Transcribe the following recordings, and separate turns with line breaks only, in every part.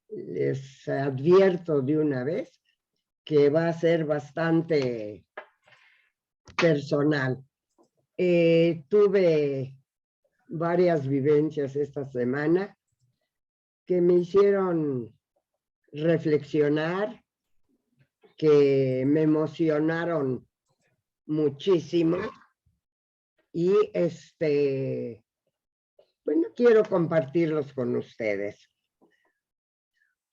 Les advierto de una vez que va a ser bastante personal. Tuve varias vivencias esta semana que me hicieron reflexionar, que me emocionaron muchísimo y bueno, quiero compartirlos con ustedes.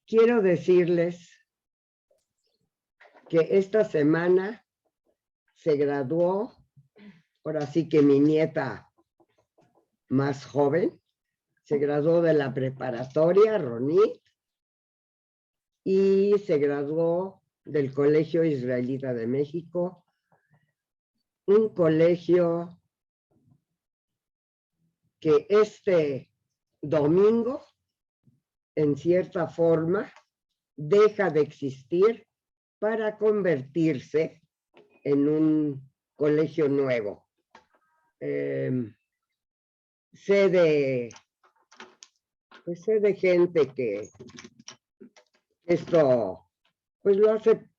Quiero decirles que esta semana se graduó, ahora sí que mi nieta más joven, se graduó de la preparatoria, Ronit, y se graduó del Colegio Israelita de México, un colegio que este domingo, en cierta forma, deja de existir para convertirse en un colegio nuevo. Sé de gente que esto pues lo hace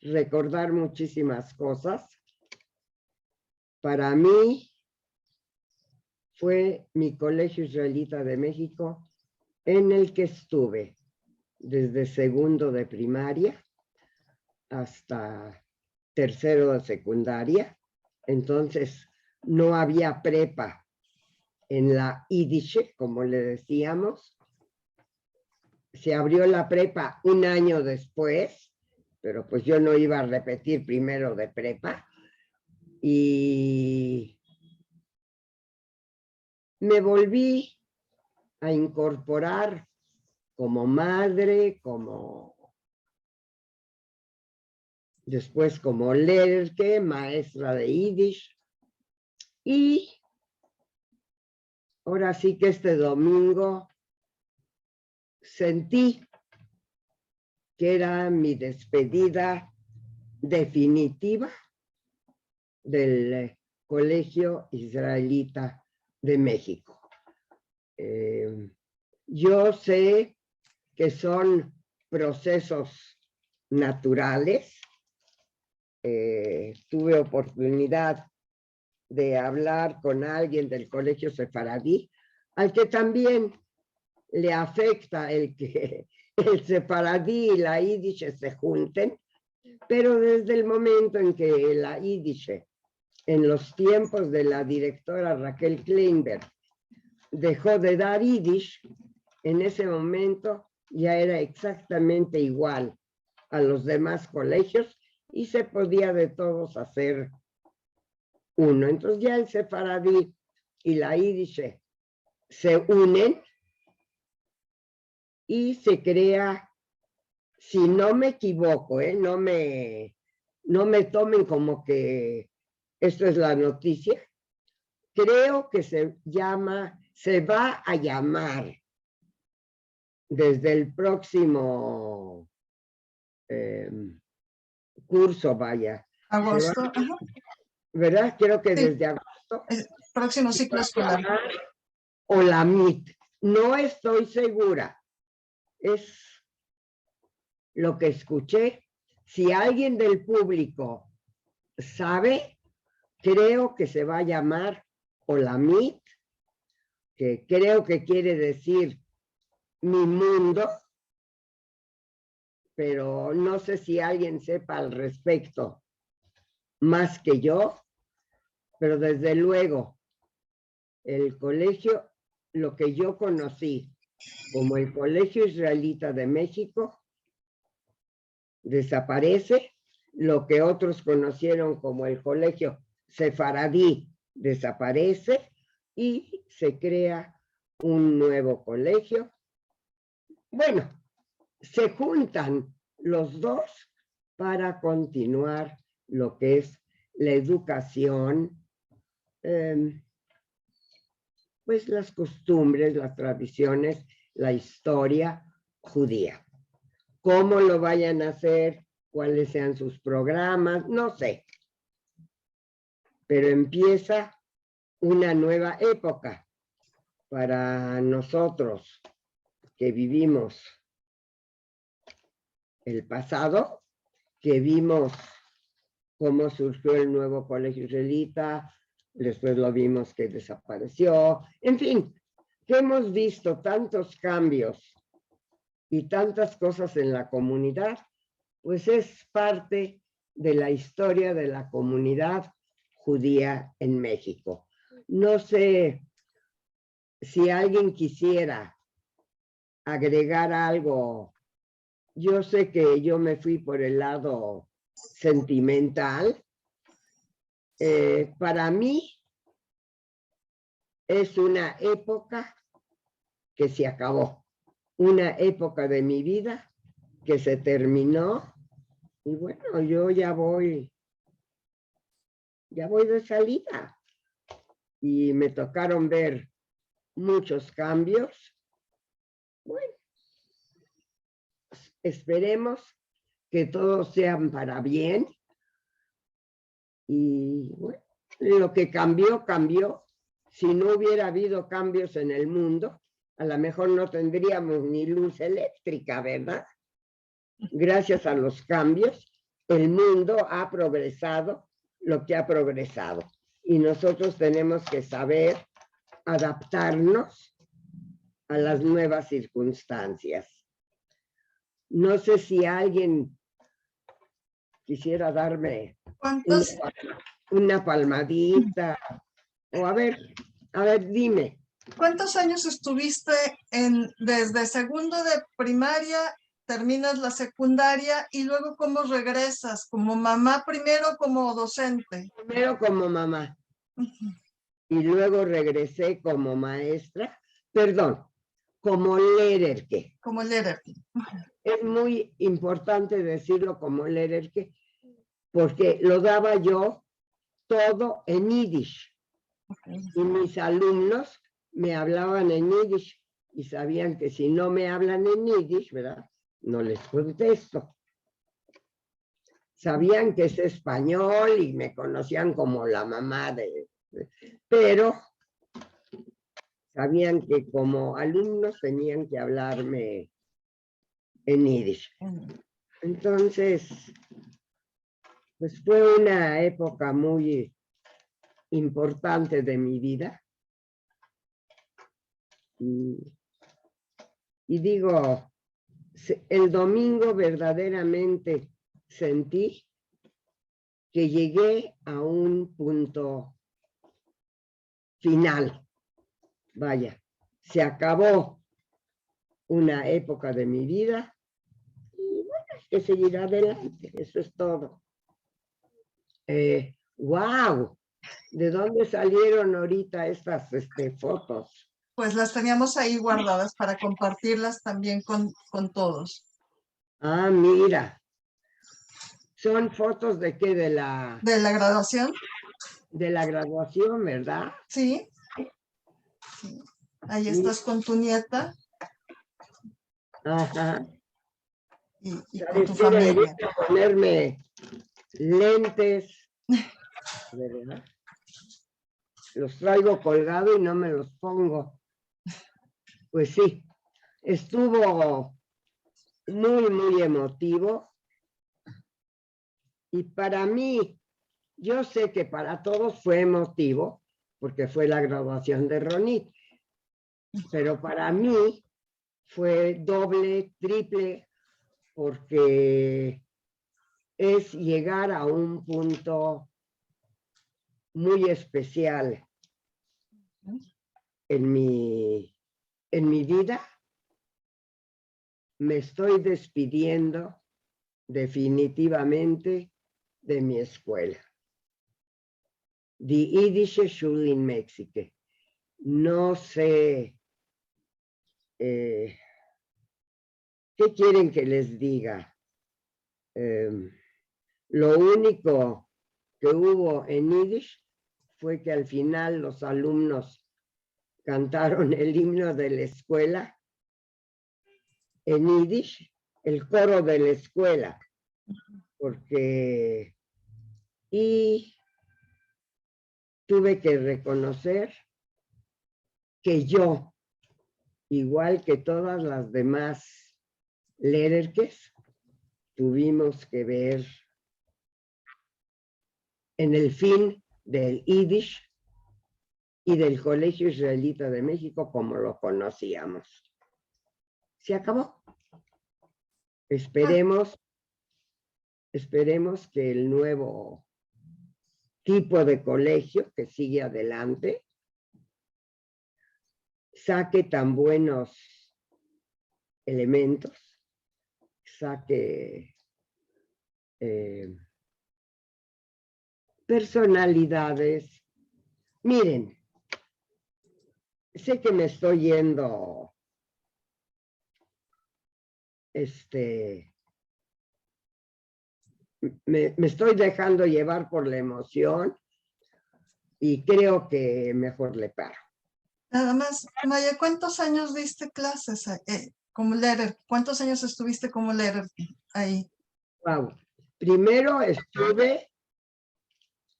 recordar muchísimas cosas. Para mí fue mi Colegio Israelita de México, en el que estuve desde segundo de primaria hasta tercero de secundaria. Entonces no había prepa en la Yiddish, como le decíamos. Se abrió la prepa un año después, pero pues yo no iba a repetir primero de prepa. Y me volví a incorporar como madre, después como lerke, maestra de Yiddish. Y ahora sí que este domingo sentí que era mi despedida definitiva del Colegio Israelita de México. Yo sé que son procesos naturales. Tuve oportunidad de hablar con alguien del Colegio Sefaradí, al que también le afecta el que el Sefaradí y la Yiddish se junten, pero desde el momento en que la Yiddish, en los tiempos de la directora Raquel Kleinberg, dejó de dar Yiddish, en ese momento ya era exactamente igual a los demás colegios y se podía de todos hacer uno. Entonces ya el Sefaradí y la Yiddish se unen y se crea, si no me equivoco, no me tomen como que esto es la noticia, creo que se va a llamar desde el próximo curso, vaya.
Agosto,
¿Verdad? Creo que
sí.
desde agosto.
Próximo ciclo escolar.
O la MIT. No estoy segura. Es lo que escuché. Si alguien del público sabe, creo que se va a llamar Olamit, que creo que quiere decir mi mundo, pero no sé si alguien sepa al respecto más que yo, pero desde luego el colegio, lo que yo conocí como el Colegio Israelita de México, desaparece. Lo que otros conocieron como el Colegio Sefaradí desaparece y se crea un nuevo colegio. Bueno, se juntan los dos para continuar lo que es la educación, pues las costumbres, las tradiciones, la historia judía. Cómo lo vayan a hacer, cuáles sean sus programas, no sé. Pero empieza una nueva época para nosotros que vivimos el pasado, que vimos cómo surgió el nuevo colegio israelita, después lo vimos que desapareció, en fin, que hemos visto tantos cambios y tantas cosas en la comunidad, pues es parte de la historia de la comunidad judía en México. No sé si alguien quisiera agregar algo. Yo sé que yo me fui por el lado sentimental. Para mí es una época que se acabó, una época de mi vida que se terminó, y bueno, yo ya voy de salida, y me tocaron ver muchos cambios. Bueno, esperemos que todos sean para bien, y bueno, lo que cambió, cambió. Si no hubiera habido cambios en el mundo, a lo mejor no tendríamos ni luz eléctrica, ¿verdad? Gracias a los cambios, el mundo ha progresado lo que ha progresado. Y nosotros tenemos que saber adaptarnos a las nuevas circunstancias. No sé si alguien quisiera darme
¿Cuántos,
una palmadita, o a ver, dime.
¿Cuántos años estuviste desde segundo de primaria, terminas la secundaria y luego cómo regresas? ¿Como mamá primero, como docente?
Primero como mamá y luego regresé como maestra, perdón, como Lererke.
Como líder.
Es muy importante decirlo como Lererke, porque lo daba yo todo en yiddish. Y mis alumnos me hablaban en yiddish y sabían que si no me hablan en yiddish, ¿verdad? No les contesto. Sabían que es español y me conocían como la mamá pero sabían que como alumnos tenían que hablarme en yiddish. Entonces, pues fue una época muy importante de mi vida. Y digo, el domingo verdaderamente sentí que llegué a un punto final. Vaya, se acabó una época de mi vida y bueno, hay que seguir adelante, eso es todo. ¡Wow! ¿De dónde salieron ahorita estas fotos?
Pues las teníamos ahí guardadas para compartirlas también con todos.
Ah, mira. ¿Son fotos de qué? ¿De la
graduación?
De la graduación, ¿verdad?
Sí. Sí. Ahí estás con tu nieta.
Ajá.
Y con tu
familia.
familia.
Ponerme lentes, ¿verdad? Los traigo colgado y no me los pongo. Pues sí, estuvo muy, muy emotivo. Y para mí, yo sé que para todos fue emotivo, porque fue la graduación de Ronit. Pero para mí fue doble, triple, porque es llegar a un punto muy especial en mi vida. Me estoy despidiendo definitivamente de mi escuela. Die Yidische Schule in Mexico. No sé qué quieren que les diga. Lo único que hubo en Yiddish fue que al final los alumnos cantaron el himno de la escuela en Yiddish, el coro de la escuela, porque tuve que reconocer que yo, igual que todas las demás lererkes, tuvimos que ver en el fin del Yiddish y del Colegio Israelita de México como lo conocíamos. Se acabó. Esperemos que el nuevo tipo de colegio que sigue adelante saque tan buenos elementos, saque personalidades. Miren, sé que me estoy yendo me estoy dejando llevar por la emoción y creo que mejor le paro.
Nada más, Maya, ¿cuántos años diste clases como lerer? ¿Cuántos años estuviste como lerer ahí?
Wow. Primero estuve,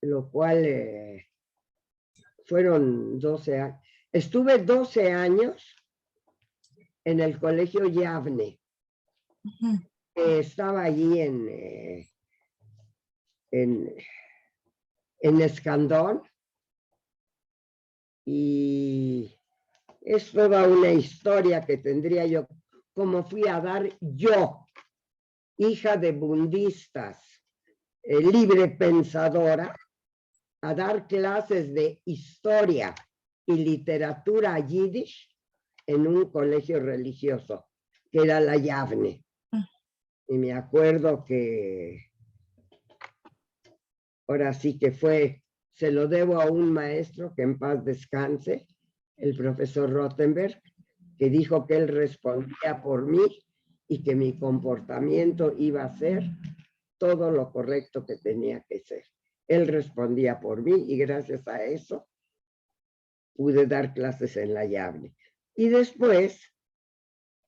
lo cual fueron 12 años. Estuve 12 años en el colegio Yavne. Estaba allí en Escandón y es toda una historia que tendría yo, como fui a dar yo, hija de bundistas, libre pensadora, a dar clases de historia y literatura yiddish en un colegio religioso, que era la Yavne. Y me acuerdo que ahora sí que se lo debo a un maestro que en paz descanse, el profesor Rothenberg, que dijo que él respondía por mí y que mi comportamiento iba a ser todo lo correcto que tenía que ser. Él respondía por mí y gracias a eso pude dar clases en la Yavne. Y después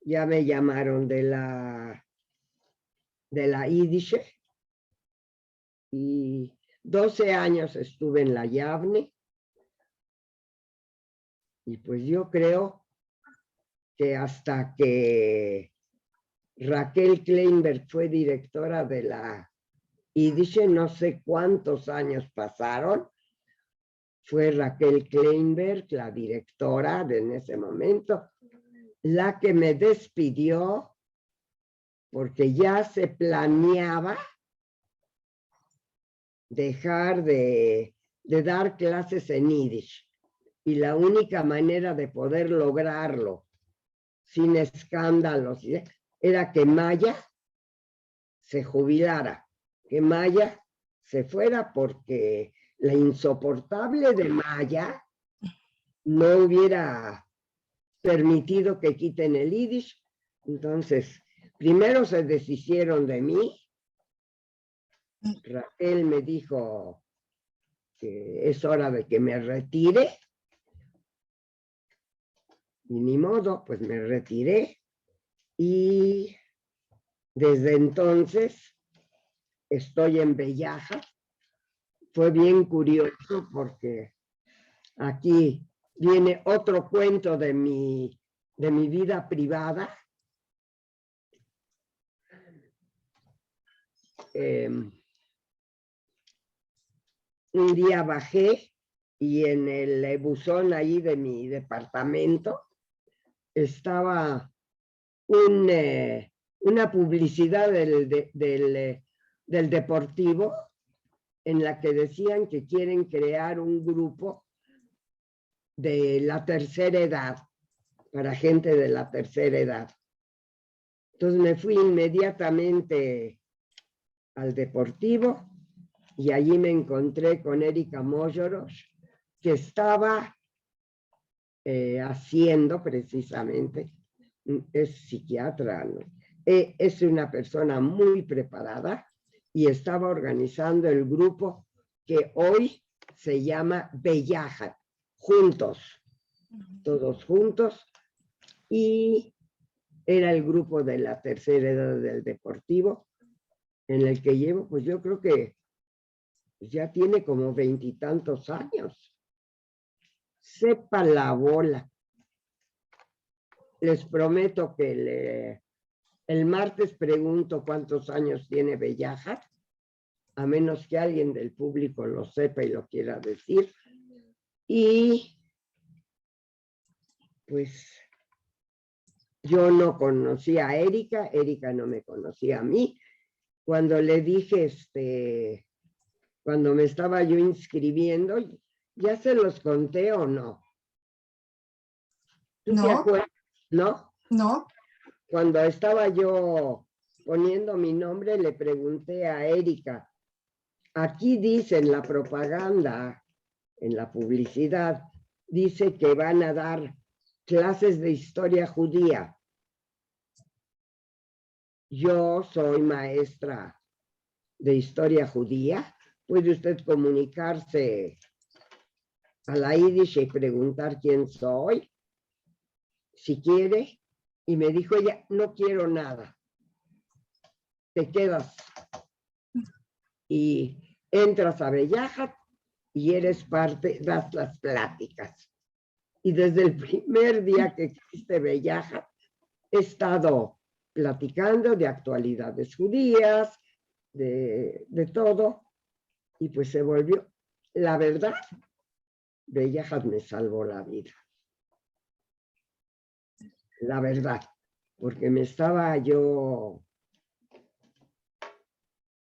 ya me llamaron de la Yiddish y 12 años estuve en la Yavne y pues yo creo que hasta que Raquel Kleinberg fue directora de la Yiddish, no sé cuántos años pasaron, fue Raquel Kleinberg, la directora en ese momento, la que me despidió porque ya se planeaba dejar de dar clases en Yiddish. Y la única manera de poder lograrlo sin escándalos era que Maya se jubilara, que Maya se fuera, porque la insoportable de Maya no hubiera permitido que quiten el Yiddish. Entonces, primero se deshicieron de mí. Raquel me dijo que es hora de que me retire. Y ni modo, pues me retiré. Y desde entonces estoy en Bellaja. Fue bien curioso porque aquí viene otro cuento de mi vida privada. Un día bajé y en el buzón ahí de mi departamento estaba una publicidad del Deportivo en la que decían que quieren crear un grupo de la tercera edad, para gente de la tercera edad. Entonces me fui inmediatamente al Deportivo y allí me encontré con Erika Mojoros, que estaba haciendo precisamente, es psiquiatra, ¿no? Es una persona muy preparada y estaba organizando el grupo que hoy se llama Bellaja, juntos, todos juntos, y era el grupo de la tercera edad del Deportivo, en el que llevo, pues yo creo que ya tiene como 20 y tantos años. Sepa la bola. les prometo que el martes pregunto cuántos años tiene Bellahat, a menos que alguien del público lo sepa y lo quiera decir. Y pues yo no conocía a Erika, Erika no me conocía a mí. Cuando le dije, cuando me estaba yo inscribiendo, ¿ya se los conté o no? ¿Tú te acuerdas? ¿No?
No.
Cuando estaba yo poniendo mi nombre, le pregunté a Erika, aquí dice en la propaganda, en la publicidad, dice que van a dar clases de historia judía. Yo soy maestra de historia judía. Puede usted comunicarse a la Yiddish y preguntar quién soy, si quiere. Y me dijo ella, no quiero nada. Te quedas y entras a Bellahat y eres parte, das las pláticas. Y desde el primer día que existe Bellahat, he estado platicando de actualidades judías, de todo, y pues se volvió, la verdad, Bellahat me salvó la vida. La verdad, porque me estaba yo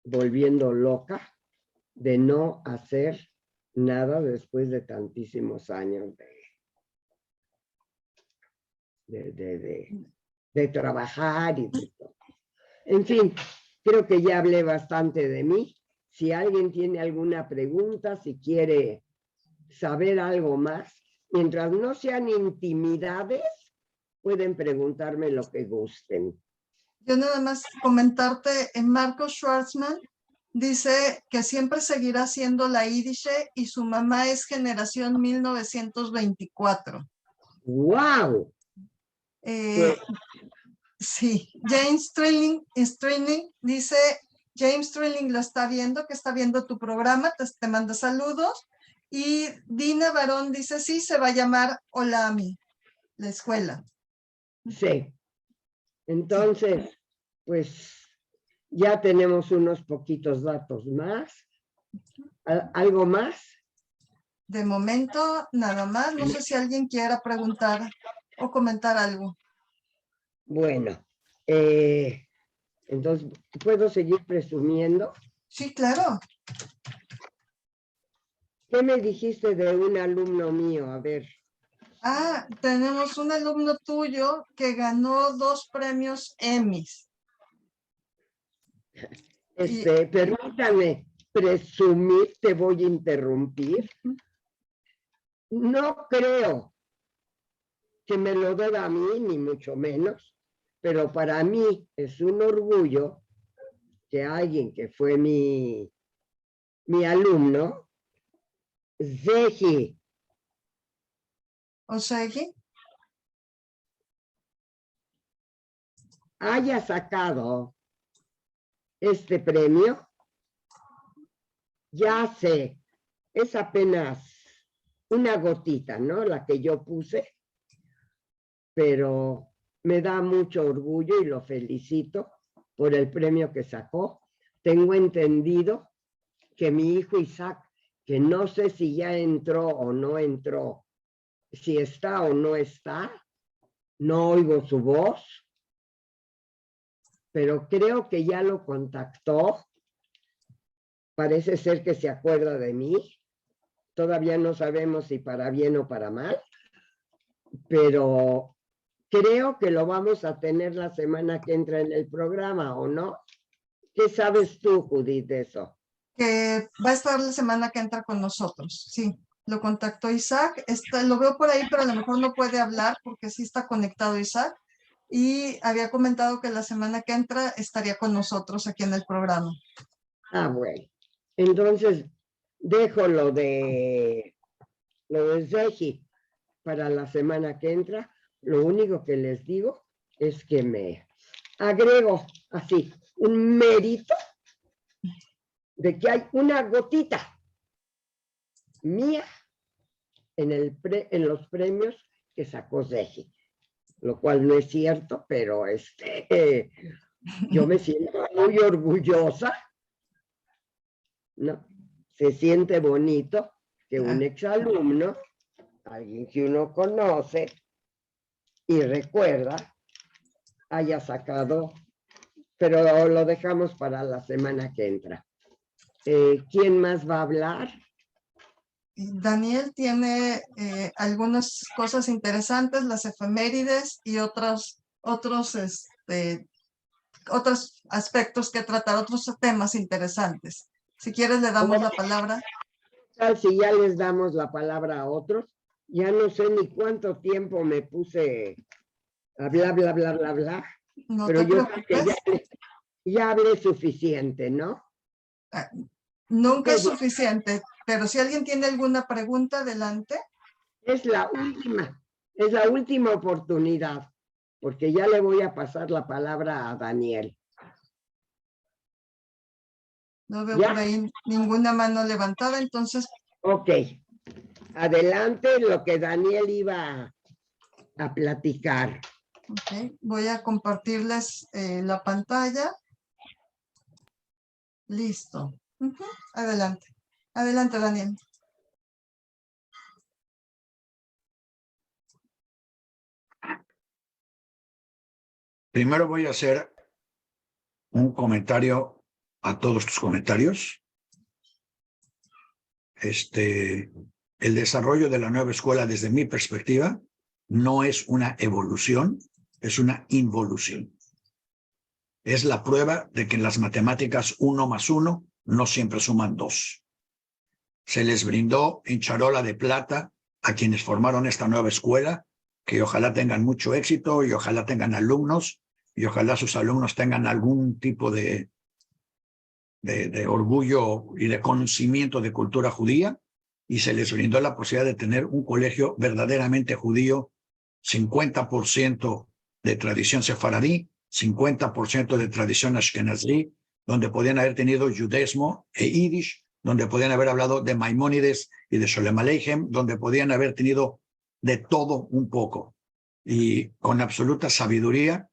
volviendo loca de no hacer nada después de tantísimos años de trabajar y de todo. En fin, creo que ya hablé bastante de mí. Si alguien tiene alguna pregunta, si quiere saber algo más, mientras no sean intimidades, pueden preguntarme lo que gusten.
Yo nada más comentarte, Marco Schwartzman dice que siempre seguirá siendo la Yiddish y su mamá es generación 1924.
¡Wow!
Sí, James Strilling dice, James Strilling lo está viendo, que está viendo tu programa, te manda saludos. Y Dina Barón dice, sí, se va a llamar Olami, la escuela.
Sí. Entonces, pues ya tenemos unos poquitos datos más. ¿Algo más?
De momento, nada más. No sé si alguien quiera preguntar o comentar algo.
Bueno, entonces, ¿puedo seguir presumiendo?
Sí, claro.
¿Qué me dijiste de un alumno mío? A ver.
Ah, tenemos un alumno tuyo que ganó 2 premios Emmys.
Permítame presumir, te voy a interrumpir. No creo que me lo deba a mí, ni mucho menos, pero para mí es un orgullo que alguien que fue mi alumno, Zehi.
¿Osegi?
Haya sacado este premio. Ya sé, es apenas una gotita, ¿no? La que yo puse, pero me da mucho orgullo y lo felicito por el premio que sacó. Tengo entendido que mi hijo Isaac, que no sé si ya entró o no entró, si está o no está, no oigo su voz, pero creo que ya lo contactó. Parece ser que se acuerda de mí. Todavía no sabemos si para bien o para mal, pero creo que lo vamos a tener la semana que entra en el programa, ¿o no? ¿Qué sabes tú, Judith, de eso?
Que va a estar la semana que entra con nosotros. Sí, lo contactó Isaac. Lo veo por ahí, pero a lo mejor no puede hablar porque sí está conectado Isaac. Y había comentado que la semana que entra estaría con nosotros aquí en el programa.
Ah, bueno. Entonces, dejo lo de Zehi para la semana que entra. Lo único que les digo es que me agrego así un mérito de que hay una gotita mía en los premios que sacó Zehi. lo cual no es cierto, pero yo me siento muy orgullosa, ¿no? Se siente bonito que un exalumno, alguien que uno conoce y recuerda, haya sacado, pero lo dejamos para la semana que entra. ¿Quién más va a hablar?
Daniel tiene algunas cosas interesantes, las efemérides y otros aspectos que tratar, otros temas interesantes. Si quieres, le damos la palabra.
Si ya les damos la palabra a otros, ya no sé ni cuánto tiempo me puse a bla, bla, bla, bla, bla.
No
pero
te
yo creo
preocupes.
que ya hablé suficiente, ¿no?
Nunca es suficiente, pero si alguien tiene alguna pregunta, adelante.
Es la última oportunidad, porque ya le voy a pasar la palabra a Daniel.
No veo
¿Ya?
por ahí ninguna mano levantada, entonces.
Ok. Adelante lo que Daniel iba a platicar.
Ok, voy a compartirles la pantalla. Listo. Adelante. Adelante, Daniel.
Primero voy a hacer un comentario a todos tus comentarios. El desarrollo de la nueva escuela, desde mi perspectiva, no es una evolución, es una involución. Es la prueba de que en las matemáticas 1 más 1 no siempre suman 2. Se les brindó en charola de plata a quienes formaron esta nueva escuela, que ojalá tengan mucho éxito y ojalá tengan alumnos y ojalá sus alumnos tengan algún tipo de orgullo y de conocimiento de cultura judía, y se les brindó la posibilidad de tener un colegio verdaderamente judío, 50% de tradición sefaradí, 50% de tradición ashkenazí, donde podían haber tenido judaísmo e yiddish, donde podían haber hablado de Maimónides y de Sholem Aleichem, donde podían haber tenido de todo un poco. Y con absoluta sabiduría,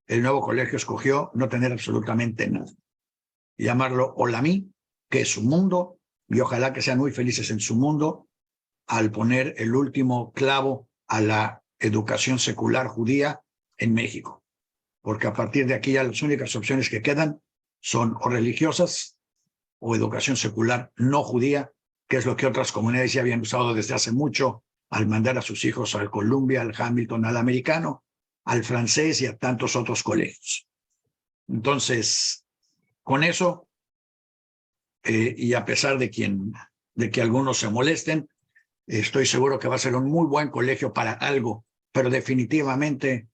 el nuevo colegio escogió no tener absolutamente nada. Llamarlo Olamí, que es su mundo, y ojalá que sean muy felices en su mundo al poner el último clavo a la educación secular judía en México. Porque a partir de aquí ya las únicas opciones que quedan son o religiosas o educación secular no judía, que es lo que otras comunidades ya habían usado desde hace mucho al mandar a sus hijos al Columbia, al Hamilton, al americano, al francés y a tantos otros colegios. Entonces, con eso, y a pesar de que algunos se molesten, estoy seguro que va a ser un muy buen colegio para algo, pero definitivamente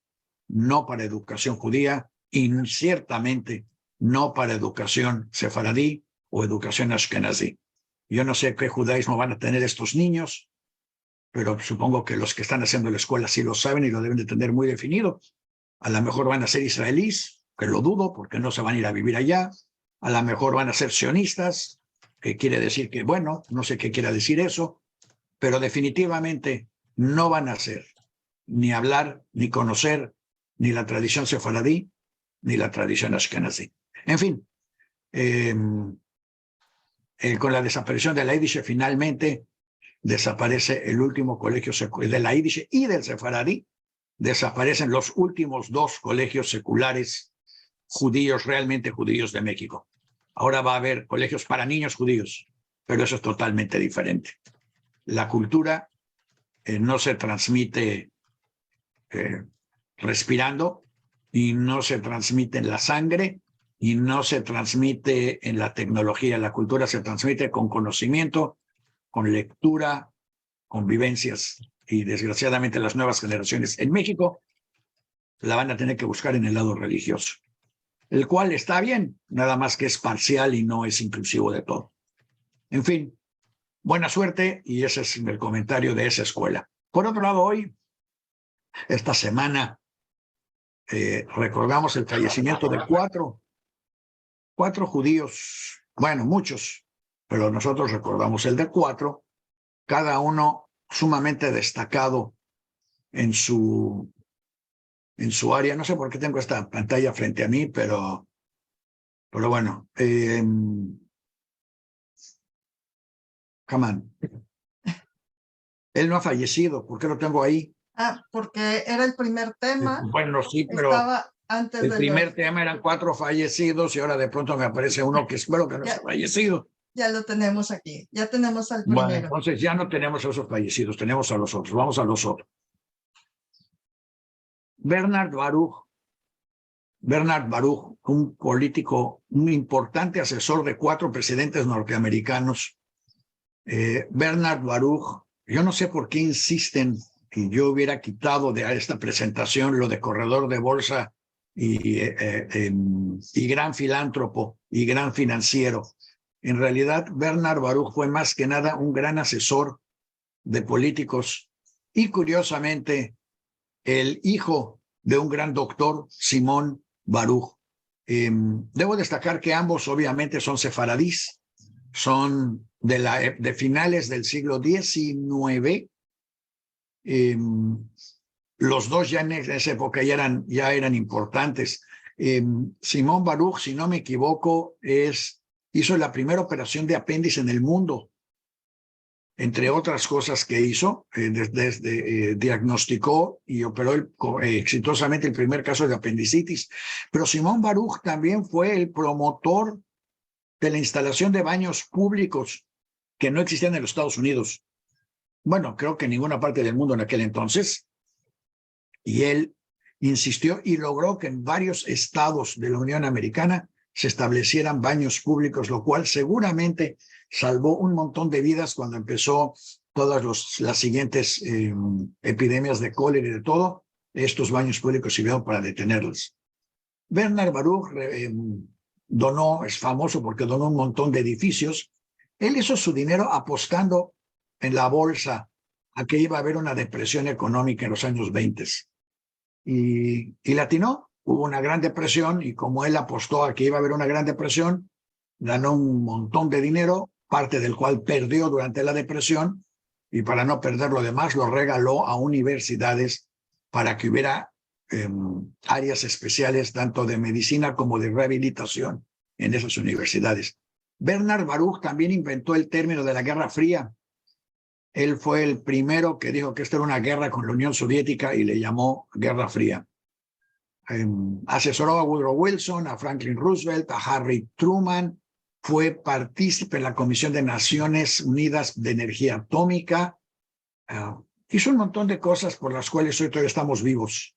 no para educación judía y ciertamente no para educación sefaradí o educación ashkenazí. Yo no sé qué judaísmo van a tener estos niños, pero supongo que los que están haciendo la escuela sí lo saben y lo deben de tener muy definido. A lo mejor van a ser israelíes, que lo dudo porque no se van a ir a vivir allá. A lo mejor van a ser sionistas, que quiere decir que, bueno, no sé qué quiera decir eso, pero definitivamente no van a ser ni hablar, ni conocer, ni la tradición sefaradí, ni la tradición ashkenazí. En fin, con la desaparición de la Yiddish, finalmente desaparece el último colegio de la Yiddish y del sefaradí, desaparecen los últimos 2 colegios seculares judíos, realmente judíos de México. Ahora va a haber colegios para niños judíos, pero eso es totalmente diferente. La cultura no se transmite respirando y no se transmite en la sangre y no se transmite en la tecnología. La cultura se transmite con conocimiento, con lectura, con vivencias, y desgraciadamente las nuevas generaciones en México la van a tener que buscar en el lado religioso, el cual está bien, nada más que es parcial y no es inclusivo de todo. En fin, buena suerte, y ese es el comentario de esa escuela. Por otro lado, hoy, esta semana, recordamos el fallecimiento de cuatro judíos, bueno, muchos, pero nosotros recordamos el de 4, cada uno sumamente destacado en su en su área. No sé por qué tengo esta pantalla frente a mí, pero bueno. Come on. Él no ha fallecido. ¿Por qué lo tengo ahí?
Ah, porque era el primer tema.
Bueno, sí, pero
Estaba antes
el
de
primer tema eran 4 fallecidos y ahora de pronto me aparece uno que espero que no
Ya.
sea fallecido.
Ya lo tenemos aquí. Ya tenemos al
Bueno,
primero.
entonces ya no tenemos a esos fallecidos, tenemos a los otros. Vamos a los otros. Bernard Baruch, un político, un importante asesor de 4 presidentes norteamericanos. Bernard Baruch, yo no sé por qué insisten que yo hubiera quitado de esta presentación lo de corredor de bolsa y gran filántropo y gran financiero. En realidad, Bernard Baruch fue más que nada un gran asesor de políticos y, curiosamente, el hijo de un gran doctor, Simón Baruch. Debo destacar que ambos obviamente son sefaradís, son de finales del siglo XIX. Los dos ya en esa época ya eran importantes. Simón Baruch, si no me equivoco, hizo la primera operación de apéndice en el mundo. Entre otras cosas que hizo, diagnosticó y operó exitosamente el primer caso de apendicitis. Pero Simón Baruch también fue el promotor de la instalación de baños públicos que no existían en los Estados Unidos. Bueno, creo que en ninguna parte del mundo en aquel entonces. Y él insistió y logró que en varios estados de la Unión Americana se establecieran baños públicos, lo cual seguramente salvó un montón de vidas cuando empezó todas las siguientes epidemias de cólera y de todo. Estos baños públicos sirvieron para detenerlos. Bernard Baruch es famoso porque donó un montón de edificios. Él hizo su dinero apostando en la bolsa a que iba a haber una depresión económica en los años 20. Y latinó. Hubo una gran depresión y como él apostó a que iba a haber una gran depresión, ganó un montón de dinero, parte del cual perdió durante la depresión, y para no perder lo demás lo regaló a universidades para que hubiera áreas especiales tanto de medicina como de rehabilitación en esas universidades. Bernard Baruch también inventó el término de la Guerra Fría. Él fue el primero que dijo que esta era una guerra con la Unión Soviética y le llamó Guerra Fría. Asesoró a Woodrow Wilson, a Franklin Roosevelt, a Harry Truman, fue partícipe en la Comisión de Naciones Unidas de Energía Atómica, hizo un montón de cosas por las cuales hoy todavía estamos vivos,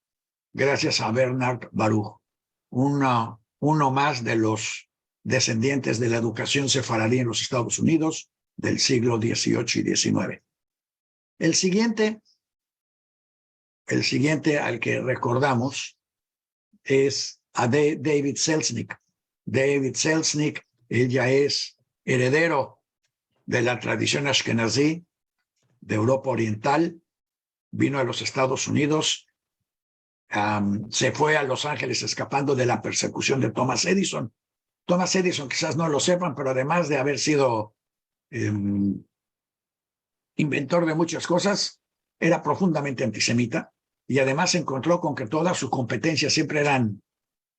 gracias a Bernard Baruch, uno más de los descendientes de la educación sefaradí en los Estados Unidos del siglo XVIII y XIX. El siguiente al que recordamos es a David Selznick. David Selznick, él ya es heredero de la tradición ashkenazí de Europa Oriental, vino a los Estados Unidos, se fue a Los Ángeles escapando de la persecución de Thomas Edison. Thomas Edison, quizás no lo sepan, pero además de haber sido inventor de muchas cosas, era profundamente antisemita y además se encontró con que todas sus competencias siempre eran,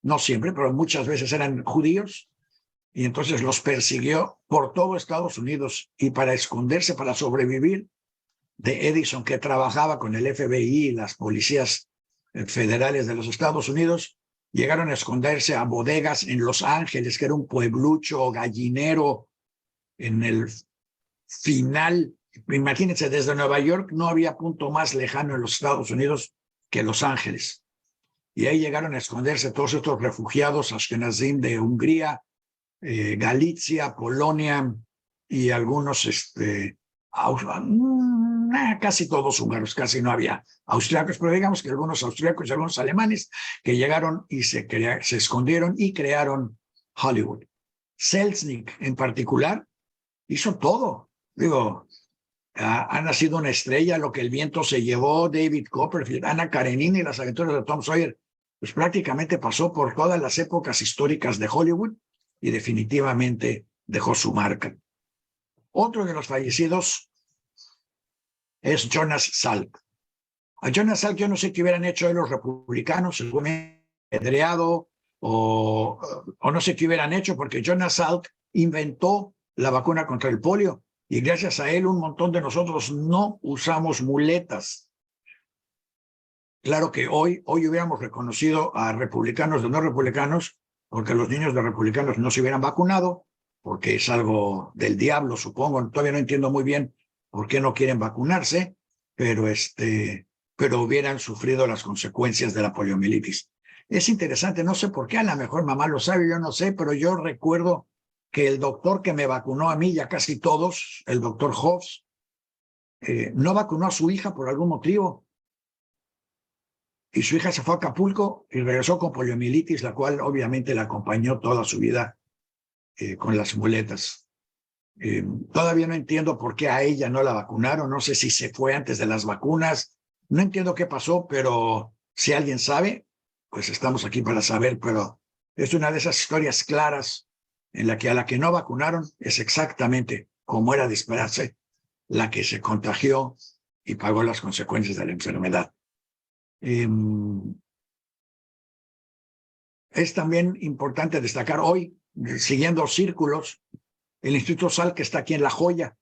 no siempre, pero muchas veces eran judíos, y entonces los persiguió por todo Estados Unidos, y para esconderse, para sobrevivir de Edison, que trabajaba con el FBI y las policías federales de los Estados Unidos, llegaron a esconderse a bodegas en Los Ángeles, que era un pueblucho gallinero en el final. Imagínense, desde Nueva York no había punto más lejano en los Estados Unidos que Los Ángeles. Y ahí llegaron a esconderse todos estos refugiados ashkenazim de Hungría, Galicia, Polonia y algunos, casi todos húngaros, casi no había austriacos, pero digamos que algunos austriacos y algunos alemanes que llegaron y se escondieron y crearon Hollywood. Selznick en particular hizo todo. Digo, ha nacido una estrella, Lo que el viento se llevó, David Copperfield, Ana Karenina y Las aventuras de Tom Sawyer. Pues prácticamente pasó por todas las épocas históricas de Hollywood y definitivamente dejó su marca. Otro de los fallecidos es Jonas Salk. A Jonas Salk yo no sé qué hubieran hecho de los republicanos, se hubieran apedreado o no sé qué hubieran hecho, porque Jonas Salk inventó la vacuna contra el polio y gracias a él un montón de nosotros no usamos muletas. Claro que hoy hubiéramos reconocido a republicanos de no republicanos, porque los niños de republicanos no se hubieran vacunado, porque es algo del diablo, supongo. Todavía no entiendo muy bien por qué no quieren vacunarse, pero hubieran sufrido las consecuencias de la poliomielitis. Es interesante, no sé por qué, a lo mejor mamá lo sabe, yo no sé, pero yo recuerdo que el doctor que me vacunó a mí y a casi todos, el doctor Hobbs, no vacunó a su hija por algún motivo. Y su hija se fue a Acapulco y regresó con poliomielitis, la cual obviamente la acompañó toda su vida con las muletas. Todavía no entiendo por qué a ella no la vacunaron, no sé si se fue antes de las vacunas, no entiendo qué pasó, pero si alguien sabe, pues estamos aquí para saber, pero es una de esas historias claras en la que a la que no vacunaron es exactamente como era de esperarse, la que se contagió y pagó las consecuencias de la enfermedad. Es también importante destacar hoy, siguiendo círculos, el Instituto Salk que está aquí en La Joya.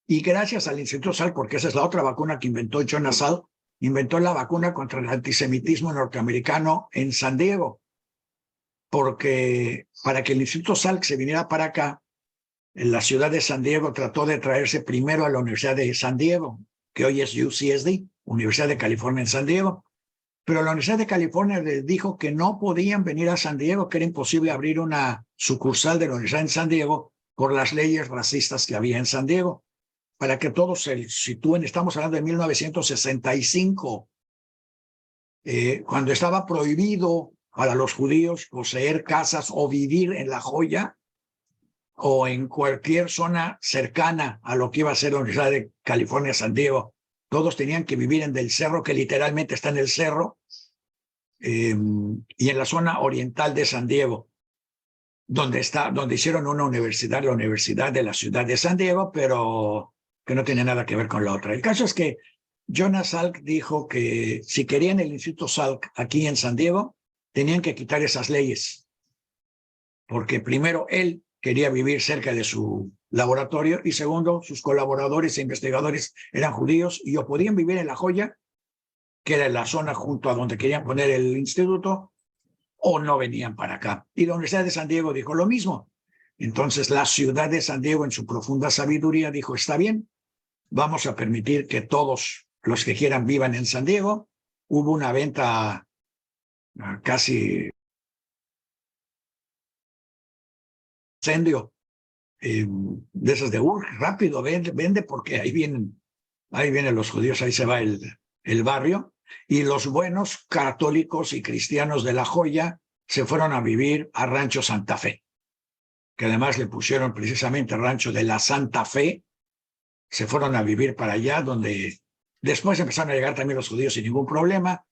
Y gracias al Instituto Salk, porque esa es la otra vacuna que inventó Jonas Salk, inventó la vacuna contra el antisemitismo norteamericano en San Diego. Porque para que el Instituto Salk se viniera para acá, en la ciudad de San Diego trató de traerse primero a la Universidad de San Diego, que hoy es UCSD, Universidad de California en San Diego. Pero la Universidad de California les dijo que no podían venir a San Diego, que era imposible abrir una sucursal de la Universidad en San Diego por las leyes racistas que había en San Diego. Para que todos se sitúen, estamos hablando de 1965, cuando estaba prohibido para los judíos poseer casas o vivir en La Joya o en cualquier zona cercana a lo que iba a ser la Universidad de California, San Diego. Todos tenían que vivir en Del Cerro, que literalmente está en el cerro, y en la zona oriental de San Diego, donde hicieron una universidad, la Universidad de la Ciudad de San Diego, pero que no tiene nada que ver con la otra. El caso es que Jonas Salk dijo que si querían el Instituto Salk aquí en San Diego, tenían que quitar esas leyes, porque primero él quería vivir cerca de su laboratorio y segundo, sus colaboradores e investigadores eran judíos y o podían vivir en La Joya, que era la zona junto a donde querían poner el instituto, o no venían para acá. Y la Universidad de San Diego dijo lo mismo. Entonces la ciudad de San Diego, en su profunda sabiduría, dijo, está bien, vamos a permitir que todos los que quieran vivan en San Diego. Hubo una venta casi incendio de esas de rápido, vende porque ahí vienen los judíos, ahí se va el barrio, y los buenos católicos y cristianos de La Joya se fueron a vivir a Rancho Santa Fe, que además le pusieron precisamente Rancho de la Santa Fe. Se fueron a vivir para allá, donde después empezaron a llegar también los judíos sin ningún problema,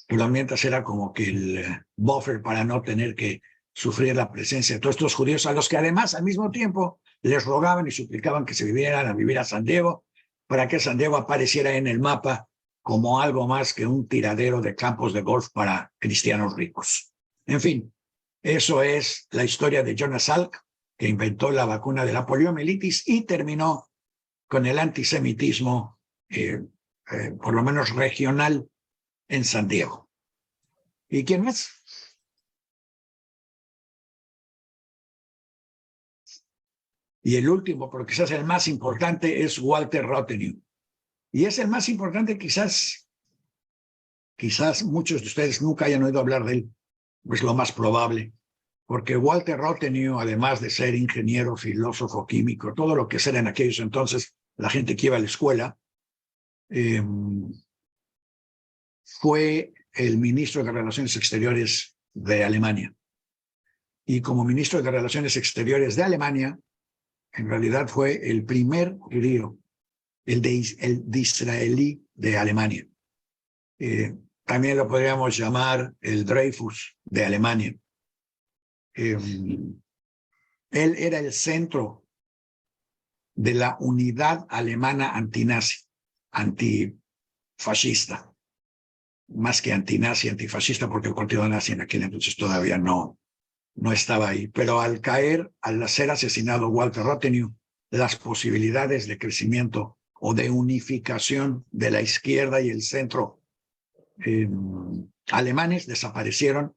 pero mientras era como que el buffer para no tener que sufrir la presencia de todos estos judíos, a los que además al mismo tiempo les rogaban y suplicaban que se vinieran a vivir a San Diego, para que San Diego apareciera en el mapa como algo más que un tiradero de campos de golf para cristianos ricos. En fin, eso es la historia de Jonas Salk, que inventó la vacuna de la poliomielitis y terminó con el antisemitismo, por lo menos regional, en San Diego. ¿Y quién más? Y el último, pero quizás el más importante, es Walter Rothenau. Y es el más importante, quizás muchos de ustedes nunca hayan oído hablar de él, es lo más probable, porque Walter Rothenau, además de ser ingeniero, filósofo, químico, todo lo que era en aquellos entonces la gente que iba a la escuela, fue el ministro de Relaciones Exteriores de Alemania. Y como ministro de Relaciones Exteriores de Alemania, en realidad fue el primer judío, el de israelí de Alemania. También lo podríamos llamar el Dreyfus de Alemania. Él era el centro de la unidad alemana antinazi, antifascista. más que antinazi, antifascista, porque el partido nazi en aquel entonces todavía no estaba ahí. Pero al ser asesinado Walter Rothenau, las posibilidades de crecimiento o de unificación de la izquierda y el centro alemanes desaparecieron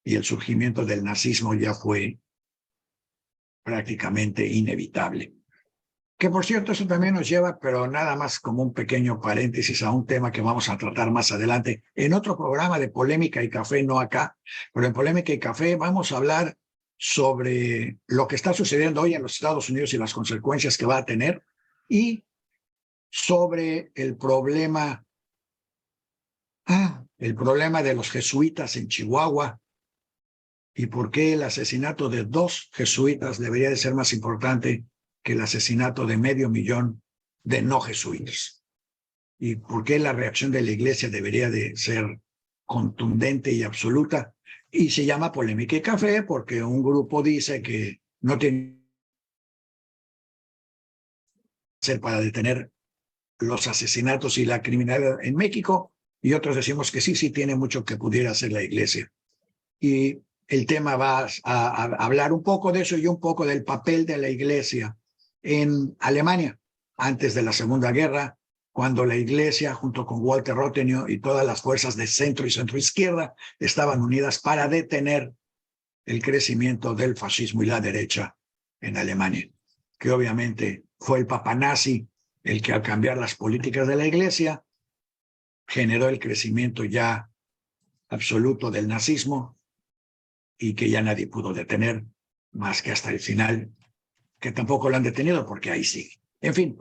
y el surgimiento del nazismo ya fue prácticamente inevitable. Que por cierto, eso también nos lleva, pero nada más como un pequeño paréntesis, a un tema que vamos a tratar más adelante en otro programa de Polémica y Café, no acá, pero en Polémica y Café vamos a hablar sobre lo que está sucediendo hoy en los Estados Unidos y las consecuencias que va a tener, y sobre el problema de los jesuitas en Chihuahua y por qué el asesinato de 2 jesuitas debería de ser más importante que el asesinato de 500,000 de no jesuitas, y por qué la reacción de la iglesia debería de ser contundente y absoluta. Y se llama Polémica y Café porque un grupo dice que no tiene que ser para detener los asesinatos y la criminalidad en México, y otros decimos que sí tiene mucho que pudiera hacer la iglesia. Y el tema va a hablar un poco de eso y un poco del papel de la iglesia en Alemania antes de la Segunda Guerra, cuando la iglesia junto con Walter Rothenau y todas las fuerzas de centro y centroizquierda estaban unidas para detener el crecimiento del fascismo y la derecha en Alemania, que obviamente fue el Papa nazi el que, al cambiar las políticas de la iglesia, generó el crecimiento ya absoluto del nazismo y que ya nadie pudo detener más que hasta el final, que tampoco lo han detenido porque ahí sigue. En fin,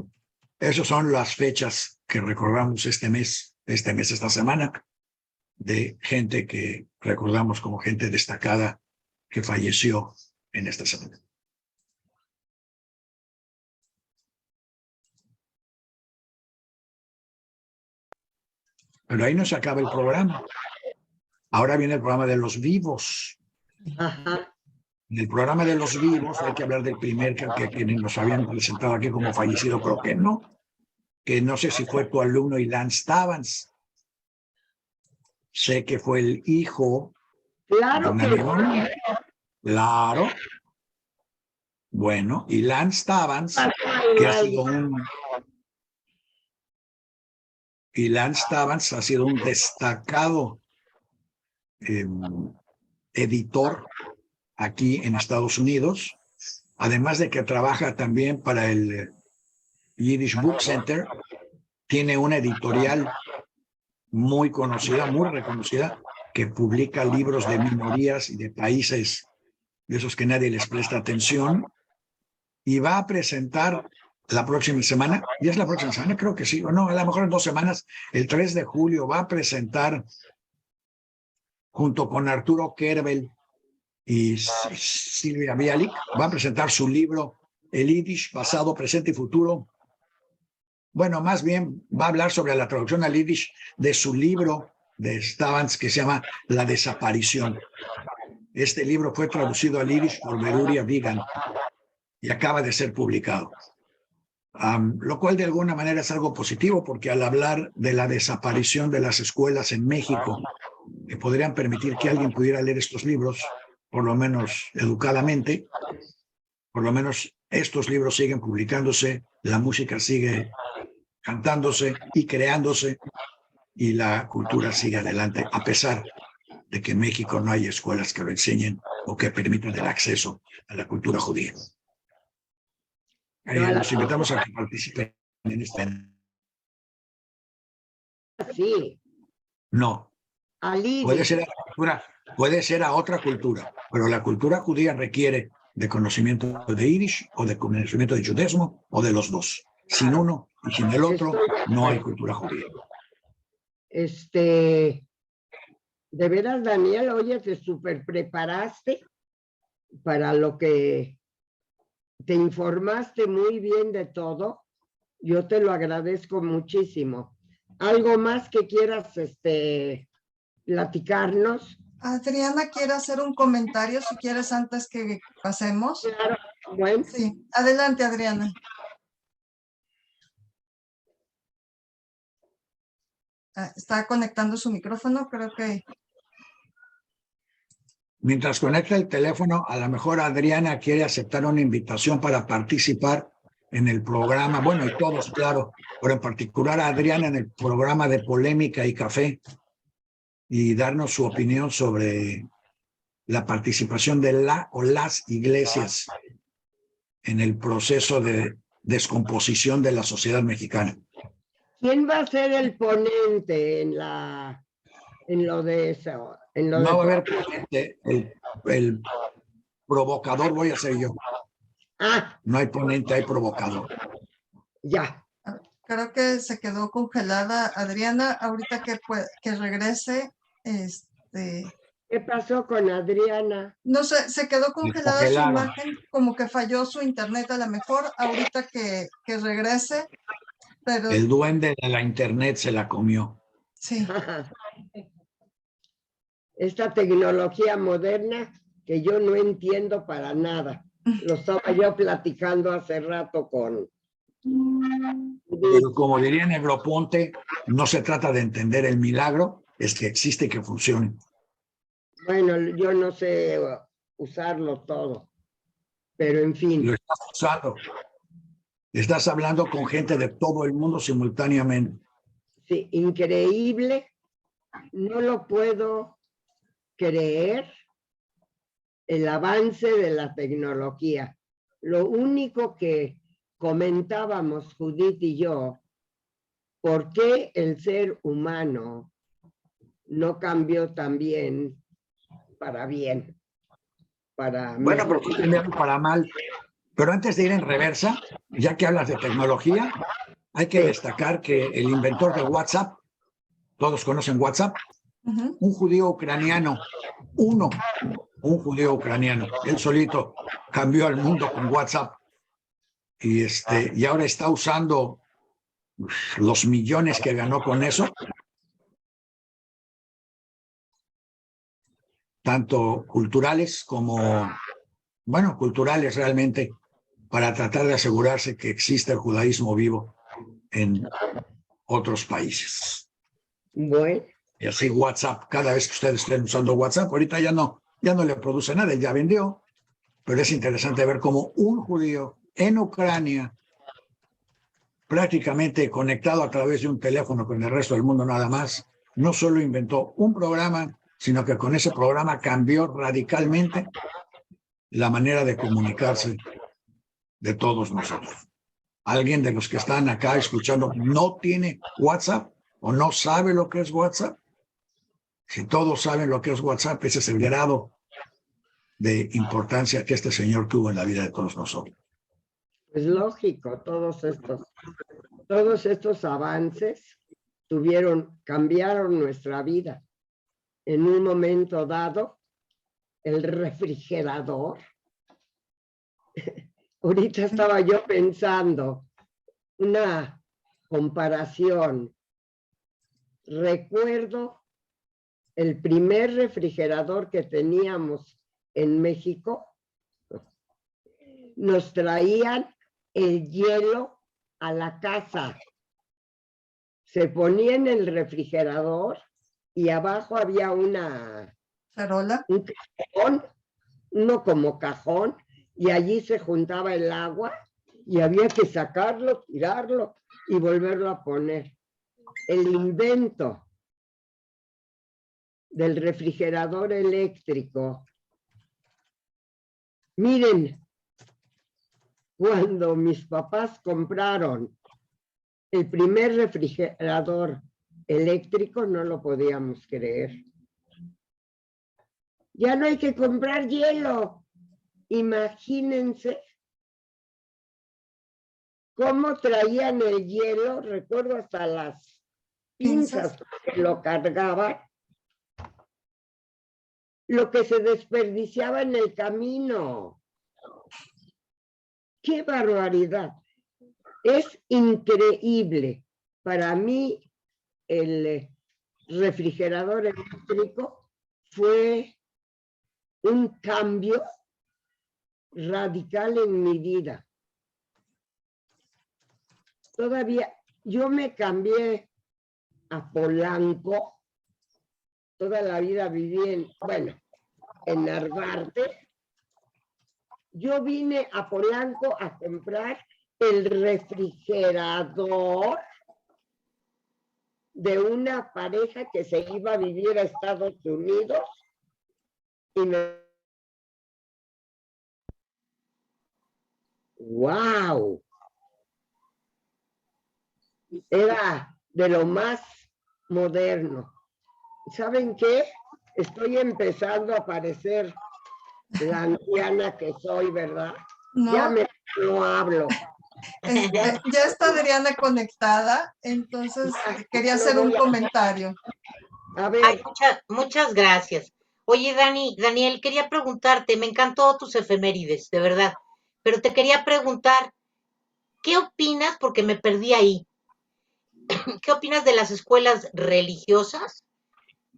esas son las fechas que recordamos esta semana, de gente que recordamos como gente destacada que falleció en esta semana. Pero ahí no se acaba el programa. Ahora viene el programa de los vivos.
Ajá.
En el programa de los vivos hay que hablar del primer que quienes nos habían presentado aquí como fallecido, creo que no sé si fue tu alumno Ilan Stavans. Sé que fue el hijo de
Claro
un
que
amigo.
sí.
Claro. Bueno, Ilan Stavans, que ha sido un destacado editor aquí en Estados Unidos, además de que trabaja también para el Yiddish Book Center. Tiene una editorial muy conocida, muy reconocida, que publica libros de minorías y de países de esos que nadie les presta atención, y va a presentar la próxima semana, ¿y es la próxima semana? Creo que sí, o no, a lo mejor en 2 semanas, el 3 de julio, va a presentar junto con Arturo Kerbel y Silvia Bialik, va a presentar su libro El Yiddish, pasado, presente y futuro. Bueno, más bien va a hablar sobre la traducción al Yiddish de su libro de Stavans que se llama La desaparición. Este libro fue traducido al Yiddish por Beruria Vigan y acaba de ser publicado. Lo cual de alguna manera es algo positivo, porque al hablar de la desaparición de las escuelas en México, que podrían permitir que alguien pudiera leer estos libros, por lo menos educadamente, por lo menos estos libros siguen publicándose, la música sigue cantándose y creándose, y la cultura sigue adelante, a pesar de que en México no hay escuelas que lo enseñen o que permitan el acceso a la cultura judía. Los invitamos a que participen en este.
Sí.
No. Puede ser a la cultura, puede ser a otra cultura, pero la cultura judía requiere de conocimiento de Yiddish o de conocimiento de judaísmo o de los dos. Sin uno y sin el otro, no hay cultura judía.
De veras, Daniel, oye, te súper preparaste para lo que te informaste muy bien de todo. Yo te lo agradezco muchísimo. ¿Algo más que quieras platicarnos?
Adriana quiere hacer un comentario, si quieres, antes que pasemos.
Claro, bueno.
Sí, adelante, Adriana. está conectando su micrófono, creo que.
Mientras conecta el teléfono, a lo mejor Adriana quiere aceptar una invitación para participar en el programa. Bueno, y todos, claro, pero en particular a Adriana en el programa de Polémica y Café y darnos su opinión sobre la participación de la o las iglesias en el proceso de descomposición de la sociedad mexicana.
¿Quién va a ser el ponente en lo de eso?
No va a haber ponente, el provocador voy a ser yo.
Ah,
No hay ponente, hay provocador.
ya.
Creo que se quedó congelada Adriana. Ahorita que regrese,
¿Qué pasó con Adriana?
no sé, se quedó congelada su
Descongelaron.
imagen, como que falló su internet a lo mejor. Ahorita que regrese, pero
El duende de la internet se la comió.
sí.
Esta tecnología moderna que yo no entiendo para nada. Lo estaba yo platicando hace rato con...
Pero como diría Negroponte, no se trata de entender el milagro, es que existe y que funcione.
Bueno, yo no sé usarlo todo, pero en
Lo
fin.
estás usando. Estás hablando con gente de todo el mundo simultáneamente.
Sí, increíble. No lo puedo creer, el avance de la tecnología. Lo único que comentábamos Judith y yo, ¿por qué el ser humano no cambió también para bien?
Bueno, pero cambiaron para mal. Pero antes de ir en reversa, ya que hablas de tecnología, hay que destacar que el inventor de WhatsApp, todos conocen WhatsApp, un judío ucraniano, un judío ucraniano, él solito cambió al mundo con WhatsApp y ahora está usando los millones que ganó con eso, tanto culturales como, bueno, culturales realmente, para tratar de asegurarse que existe el judaísmo vivo en otros países.
Bueno.
Y así WhatsApp, cada vez que ustedes estén usando WhatsApp, ahorita ya no le produce nada, ya vendió, pero es interesante ver cómo un judío en Ucrania, prácticamente conectado a través de un teléfono con el resto del mundo nada más, no solo inventó un programa, sino que con ese programa cambió radicalmente la manera de comunicarse de todos nosotros. ¿Alguien de los que están acá escuchando no tiene WhatsApp o no sabe lo que es WhatsApp? Si todos saben lo que es WhatsApp, ese es el grado de importancia que este señor tuvo en la vida de todos nosotros.
Es lógico, todos estos avances cambiaron nuestra vida. En un momento dado, el refrigerador. Ahorita estaba yo pensando una comparación. Recuerdo el primer refrigerador que teníamos en México. Nos traían el hielo a la casa. Se ponía en el refrigerador y abajo había una
Charola.
Un cajón, no como cajón, y allí se juntaba el agua y había que sacarlo, tirarlo y volverlo a poner. El invento del refrigerador eléctrico. Miren, cuando mis papás compraron el primer refrigerador eléctrico, no lo podíamos creer. Ya no hay que comprar hielo. Imagínense cómo traían el hielo, recuerdo hasta las pinzas que lo cargaban, lo que se desperdiciaba en el camino. ¡Qué barbaridad! Es increíble. Para mí, el refrigerador eléctrico fue un cambio radical en mi vida. Todavía yo me cambié a Polanco. Toda la vida viví en Narvarte. Yo vine a Polanco a comprar el refrigerador de una pareja que se iba a vivir a Estados Unidos y ¡wow! Era de lo más moderno. ¿Saben qué? Estoy empezando a parecer la anciana que soy, ¿verdad?
¿No?
No hablo.
Ya está Adriana conectada, entonces quería hacer un comentario.
A ver.
Ay, muchas gracias. Oye, Daniel, quería preguntarte, me encantó tus efemérides, de verdad, pero te quería preguntar, ¿qué opinas? Porque me perdí ahí. ¿Qué opinas de las escuelas religiosas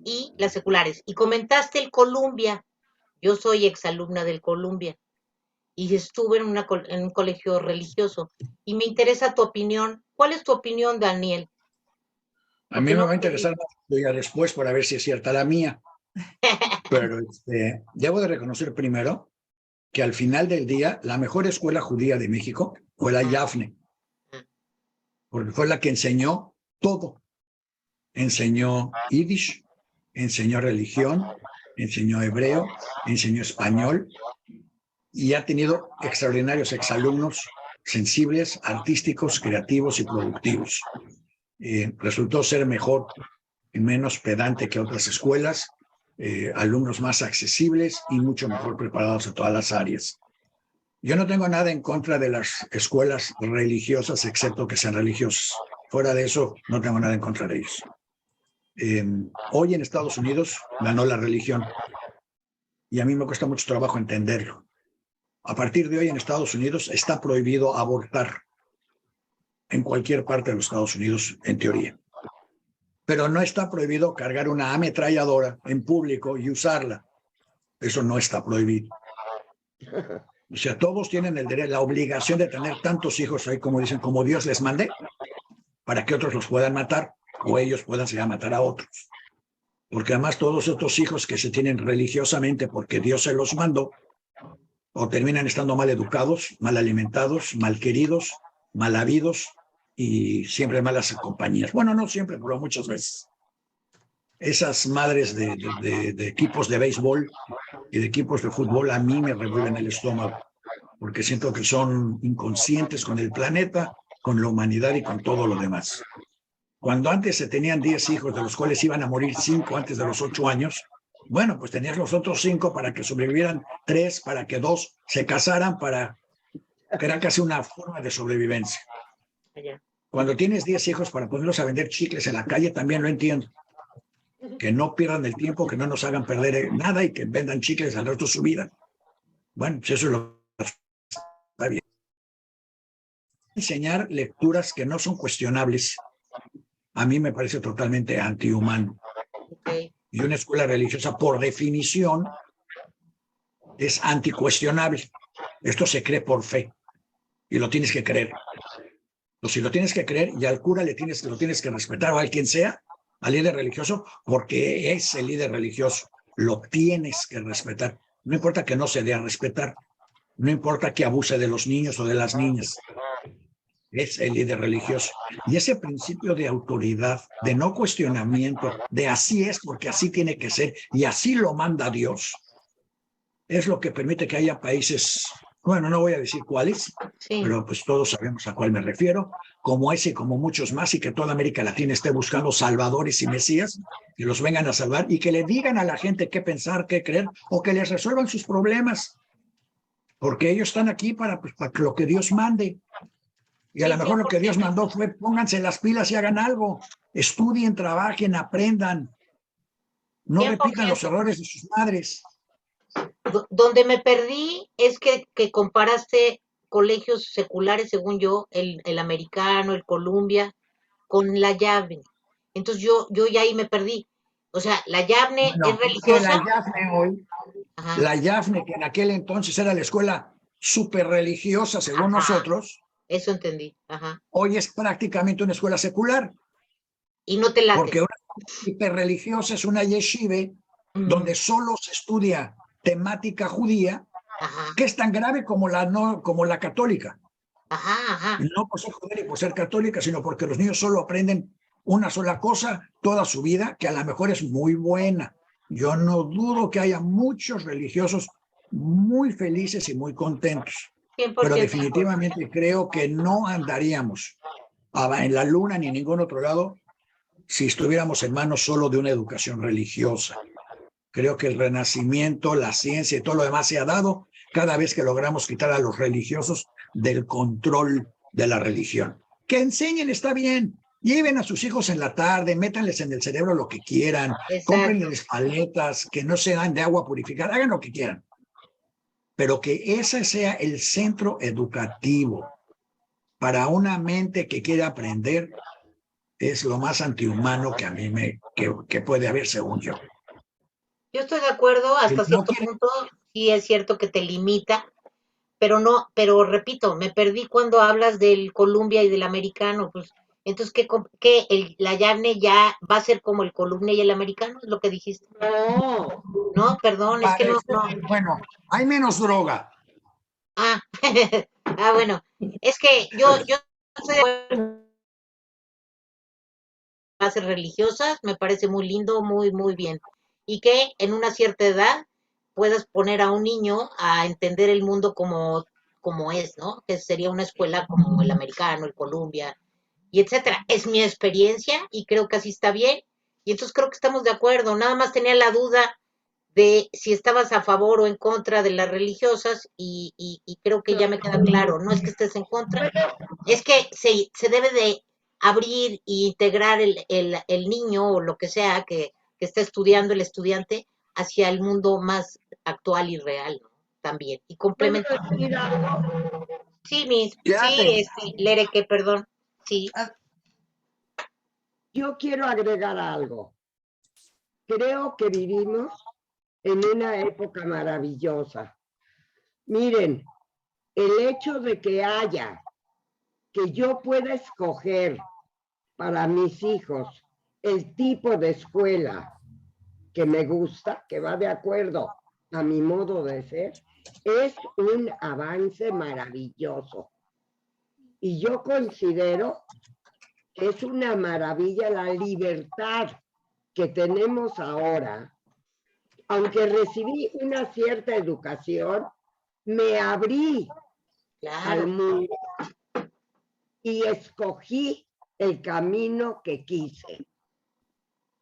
y las seculares? Y comentaste el Columbia. Yo soy exalumna del Columbia y estuve en un colegio religioso y me interesa tu opinión. ¿Cuál es tu opinión, Daniel?
A mí me va a interesar más después para ver si es cierta la mía. Pero debo de reconocer primero que al final del día la mejor escuela judía de México fue la Yafne, porque fue la que enseñó todo. Enseñó Yiddish, enseñó religión, enseñó hebreo, enseñó español y ha tenido extraordinarios exalumnos sensibles, artísticos, creativos y productivos. Resultó ser mejor y menos pedante que otras escuelas, alumnos más accesibles y mucho mejor preparados en todas las áreas. Yo no tengo nada en contra de las escuelas religiosas, excepto que sean religiosas. Fuera de eso, no tengo nada en contra de ellos. Hoy en Estados Unidos ganó la religión y a mí me cuesta mucho trabajo entenderlo. A partir de hoy en Estados Unidos está prohibido abortar en cualquier parte de los Estados Unidos, en teoría. Pero no está prohibido cargar una ametralladora en público y usarla. Eso no está prohibido. O sea, todos tienen el derecho, la obligación de tener tantos hijos ahí, como dicen, como Dios les mande, para que otros los puedan matar o ellos puedan llegar a matar a otros. Porque además todos estos hijos que se tienen religiosamente porque Dios se los mandó, o terminan estando mal educados, mal alimentados, mal queridos, mal habidos y siempre malas compañías. Bueno, no siempre, pero muchas veces. Esas madres de equipos de béisbol y de equipos de fútbol a mí me revuelven el estómago, porque siento que son inconscientes con el planeta, con la humanidad y con todo lo demás. Cuando antes se tenían 10 hijos, de los cuales iban a morir 5 antes de los 8 años, bueno, pues tenías los otros 5 para que sobrevivieran 3, para que 2 se casaran, que era casi una forma de sobrevivencia. Cuando tienes 10 hijos para ponerlos a vender chicles en la calle, también lo entiendo. Que no pierdan el tiempo, que no nos hagan perder nada y que vendan chicles al resto de su vida. Bueno, pues eso es lo que está bien. Enseñar lecturas que no son cuestionables, a mí me parece totalmente antihumano.
Okay.
Y una escuela religiosa, por definición, es anticuestionable. Esto se cree por fe y lo tienes que creer. Entonces, si lo tienes que creer y al cura lo tienes que respetar, o a quien sea, al líder religioso, porque es el líder religioso. Lo tienes que respetar. No importa que no se dé a respetar. No importa que abuse de los niños o de las niñas. Es el líder religioso. Y ese principio de autoridad, de no cuestionamiento, de así es porque así tiene que ser y así lo manda Dios, es lo que permite que haya países, bueno, no voy a decir cuáles, sí, pero pues todos sabemos a cuál me refiero, como ese y como muchos más, y que toda América Latina esté buscando salvadores y mesías que los vengan a salvar y que le digan a la gente qué pensar, qué creer, o que les resuelvan sus problemas, porque ellos están aquí para lo que Dios mande. Y a lo mejor lo que Dios mandó fue pónganse las pilas y hagan algo. Estudien, trabajen, aprendan. No 100%. Repitan los errores de sus madres.
Donde me perdí es que comparaste colegios seculares, según yo, el americano, el Columbia, con la Yavne. Entonces yo ya ahí me perdí. O sea, la Yavne es religiosa.
La Yavne, que en aquel entonces era la escuela súper religiosa, según nosotros.
Eso entendí. Ajá.
Hoy es prácticamente una escuela secular.
Y no te late.
Porque una hiperreligiosa es una yeshiva donde solo se estudia temática judía,
Ajá,
que es tan grave como como la católica.
ajá.
No por ser judía y por ser católica, sino porque los niños solo aprenden una sola cosa toda su vida, que a lo mejor es muy buena. Yo no dudo que haya muchos religiosos muy felices y muy contentos,
100%
pero
de acuerdo.
definitivamente creo que no andaríamos en la luna ni en ningún otro lado si estuviéramos en manos solo de una educación religiosa. Creo que el renacimiento, la ciencia y todo lo demás se ha dado cada vez que logramos quitar a los religiosos del control de la religión. Que enseñen, está bien. Lleven a sus hijos en la tarde, métanles en el cerebro lo que quieran,
Exacto.
cómprenles paletas que no sean de agua purificada, hagan lo que quieran. Pero que ese sea el centro educativo para una mente que quiere aprender es lo más antihumano que a mí que puede haber, según yo.
Yo estoy de acuerdo hasta
No
cierto
quiere,
punto, sí es cierto que te limita, pero no, pero repito, me perdí cuando hablas del Columbia y del americano, pues, entonces, la Yarne ya va a ser como el Columbia y el americano? ¿Es lo que dijiste?
No,
No, perdón, es que no,
parece, bueno, hay menos droga.
ah, bueno, es que yo estoy de acuerdo con clases religiosas, me parece muy lindo, muy bien, y que en una cierta edad puedas poner a un niño a entender el mundo como es, ¿no? Que sería una escuela como el americano, el Columbia, y etcétera. Es mi experiencia y creo que así está bien. Y entonces creo que estamos de acuerdo. Nada más tenía la duda de si estabas a favor o en contra de las religiosas y creo que ya me queda claro. No es que estés en contra, es que se debe de abrir e integrar el niño o lo que sea que está estudiando el estudiante hacia el mundo más actual y real, ¿no? También. Y
¿puedo
complementa.
decir algo?
Sí,
Quédate.
Lere, que perdón. Sí.
Yo quiero agregar algo. Creo que vivimos en una época maravillosa. Miren, el hecho de que yo pueda escoger para mis hijos el tipo de escuela que me gusta, que va de acuerdo a mi modo de ser, es un avance maravilloso. Y yo considero que es una maravilla la libertad que tenemos ahora. Aunque recibí una cierta educación, me abrí al
Claro.
mundo y escogí el camino que quise.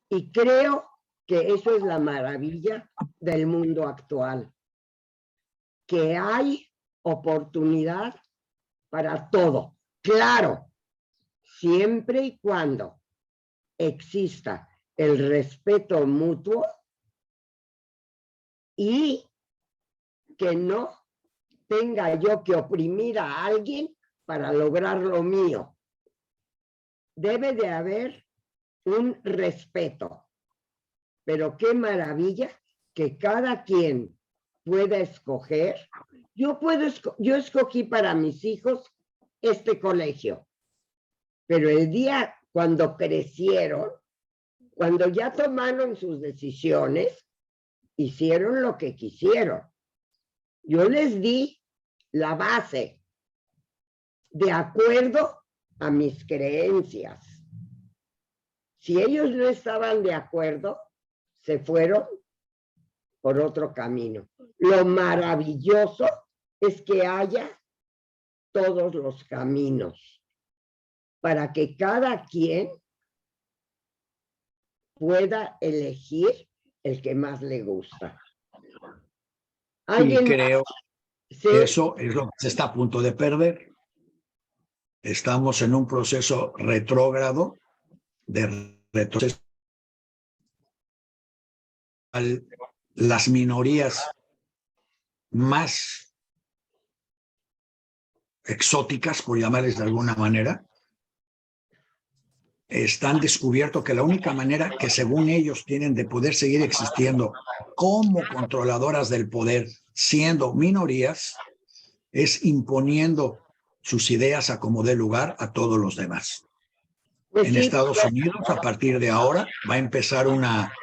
Y creo que eso es la maravilla del mundo actual, que hay oportunidad para todo. Claro, siempre y cuando exista el respeto mutuo y que no tenga yo que oprimir a alguien para lograr lo mío. Debe de haber un respeto, pero qué maravilla que cada quien pueda escoger. Yo escogí para mis hijos este colegio, pero el día cuando crecieron, cuando ya tomaron sus decisiones, hicieron lo que quisieron. Yo les di la base de acuerdo a mis creencias. Si ellos no estaban de acuerdo, se fueron por otro camino. Lo maravilloso es que haya todos los caminos para que cada quien pueda elegir el que más le gusta.
Y creo
¿Sí?
que eso es lo que se está a punto de perder. Estamos en un proceso retrógrado de retroceso. Las minorías más exóticas, por llamarles de alguna manera, están descubierto que la única manera que según ellos tienen de poder seguir existiendo como controladoras del poder, siendo minorías, es imponiendo sus ideas a como dé lugar a todos los demás.
Pues
En
sí,
Estados Unidos, a partir de ahora, va a empezar una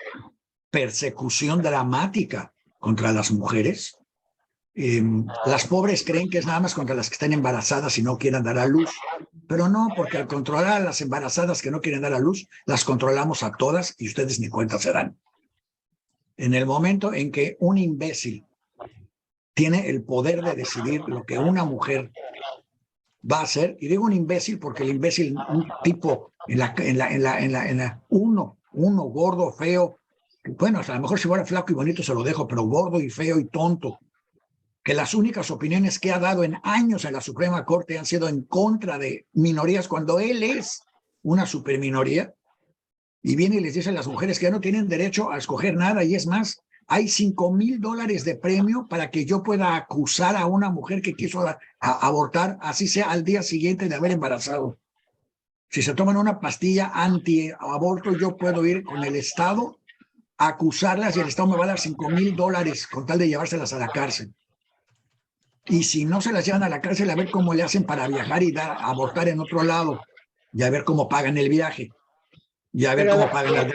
persecución dramática contra las mujeres. Las pobres creen que es nada más contra las que están embarazadas y no quieran dar a luz, pero no, porque al controlar a las embarazadas que no quieren dar a luz, las controlamos a todas y ustedes ni cuenta se dan. En el momento en que un imbécil tiene el poder de decidir lo que una mujer va a hacer, y digo un imbécil porque el imbécil, un tipo uno gordo, feo, bueno, a lo mejor si fuera flaco y bonito se lo dejo, pero gordo y feo y tonto, que las únicas opiniones que ha dado en años en la Suprema Corte han sido en contra de minorías cuando él es una superminoría, y viene y les dice a las mujeres que ya no tienen derecho a escoger nada, y es más, hay $5,000 de premio para que yo pueda acusar a una mujer que quiso abortar, así sea al día siguiente de haber embarazado. Si se toman una pastilla anti-aborto, yo puedo ir con el Estado a acusarlas y el Estado me va a dar $5,000 con tal de llevárselas a la cárcel. Y si no se las llevan a la cárcel, a ver cómo le hacen para viajar y abortar en otro lado, y a ver cómo pagan el viaje, y a ver
pero
cómo pagan las...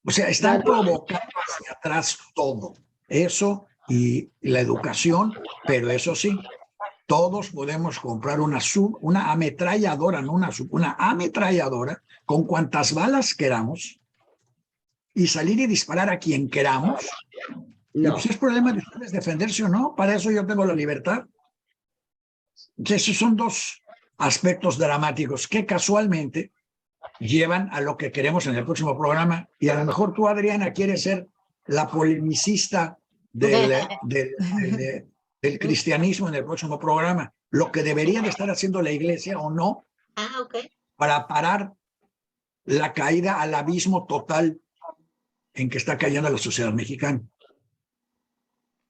O sea, están provocando hacia atrás todo. Eso y la educación, pero eso sí, todos podemos comprar una ametralladora, no una ametralladora con cuantas balas queramos y salir y disparar a quien queramos. Y
no.
pues es problema de ustedes defenderse o no. Para eso yo tengo la libertad. Esos son dos aspectos dramáticos que casualmente llevan a lo que queremos en el próximo programa. Y a lo mejor tú, Adriana, quieres ser la polemicista del cristianismo en el próximo programa. Lo que debería de estar haciendo la iglesia o no
Ok.
para parar la caída al abismo total en que está cayendo la sociedad mexicana,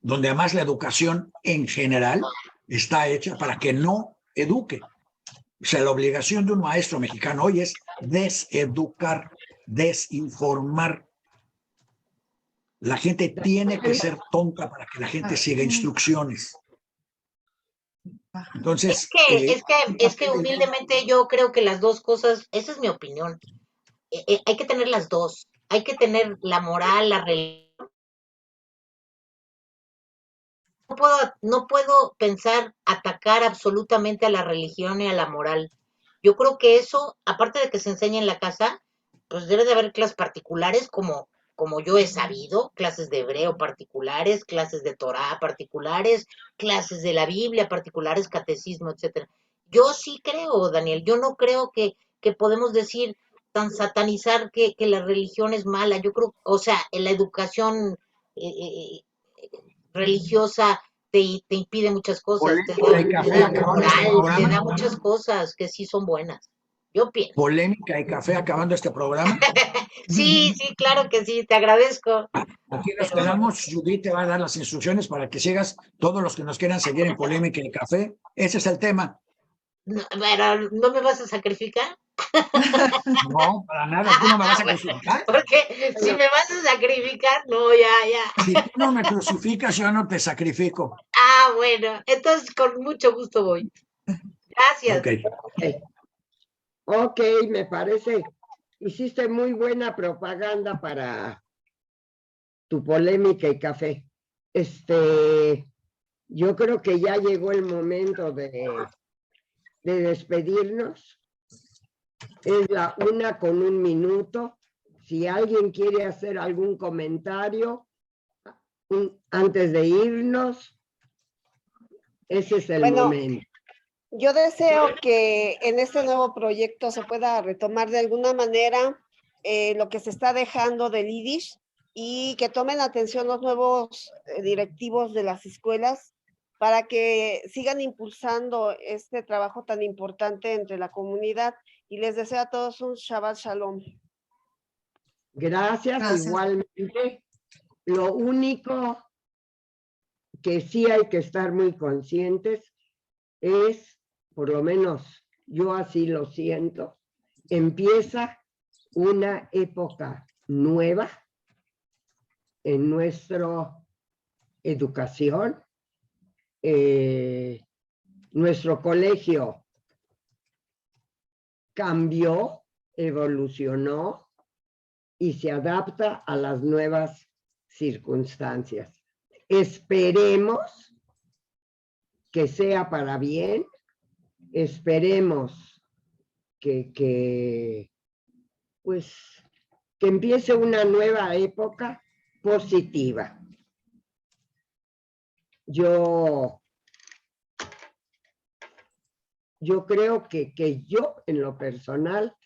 donde además la educación en general está hecha para que no eduque. O sea, la obligación de un maestro mexicano hoy es deseducar, desinformar. La gente tiene que ser tonta para que la gente siga instrucciones. Entonces,
Es que humildemente yo creo que las dos cosas, esa es mi opinión. Hay que tener las dos. Hay que tener la moral, la religión. No puedo pensar atacar absolutamente a la religión y a la moral. Yo creo que eso, aparte de que se enseña en la casa, pues debe de haber clases particulares como yo he sabido, clases de hebreo particulares, clases de Torah particulares, clases de la Biblia particulares, catecismo, etcétera. Yo sí creo, Daniel, yo no creo que podemos decir tan satanizar que la religión es mala. Yo creo, o sea, en la educación religiosa te impide muchas cosas, te da moral, te da muchas cosas que sí son buenas. Yo pienso.
Polémica y café acabando este programa.
Sí, sí, claro que sí, te agradezco.
Aquí nos quedamos. Judith te va a dar las instrucciones para que sigas. Todos los que nos quieran seguir en Polémica y Café, ese es el tema.
No, pero, ¿no me vas a sacrificar?
No, para nada. ¿Tú no me vas a crucificar?
Porque si me vas a sacrificar, no, ya.
Si tú no me crucificas, yo no te sacrifico.
Ah, bueno, entonces con mucho gusto voy. Gracias.
Ok.
Ok, me parece. Hiciste muy buena propaganda para tu Polémica y Café. Yo creo que ya llegó el momento de despedirnos. Es la 1:01. Si alguien quiere hacer algún comentario antes de irnos, ese es el momento.
Yo deseo que en este nuevo proyecto se pueda retomar de alguna manera lo que se está dejando del Yiddish y que tomen atención los nuevos directivos de las escuelas para que sigan impulsando este trabajo tan importante entre la comunidad, y les deseo a todos un Shabbat Shalom.
Gracias. Igualmente. Lo único que sí hay que estar muy conscientes es, por lo menos yo así lo siento, empieza una época nueva en nuestra educación. Nuestro colegio cambió evolucionó y se adapta a las nuevas circunstancias. Esperemos que sea para bien, esperemos que empiece una nueva época positiva. Yo creo que yo, en lo personal,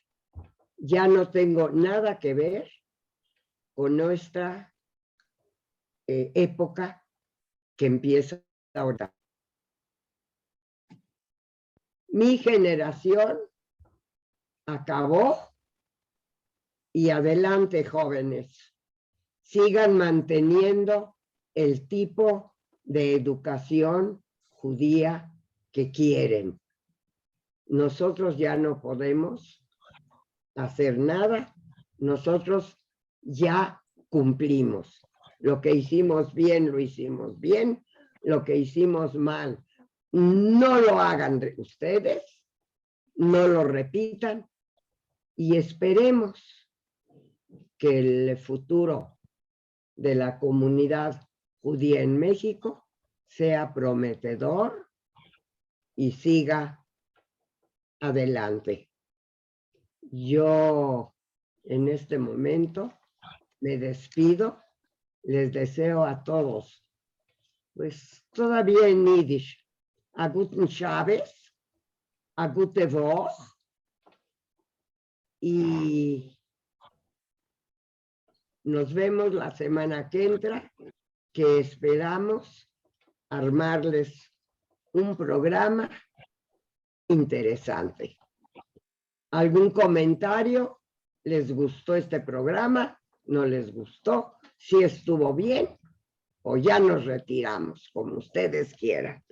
ya no tengo nada que ver con nuestra época que empieza ahora. Mi generación acabó y adelante, jóvenes. Sigan manteniendo el tipo de educación judía que quieren. Nosotros ya no podemos hacer nada. Nosotros ya cumplimos. Lo que hicimos bien, lo hicimos bien. Lo que hicimos mal, no lo hagan ustedes, no lo repitan y esperemos que el futuro de la comunidad judía en México sea prometedor y siga adelante. Yo en este momento me despido, les deseo a todos, pues todavía en Yiddish, a guten Shabbat, a gute Woche, y nos vemos la semana que entra, que esperamos armarles un programa interesante. ¿Algún comentario? ¿Les gustó este programa? ¿No les gustó? ¿Si estuvo bien? ¿O ya nos retiramos, como ustedes quieran?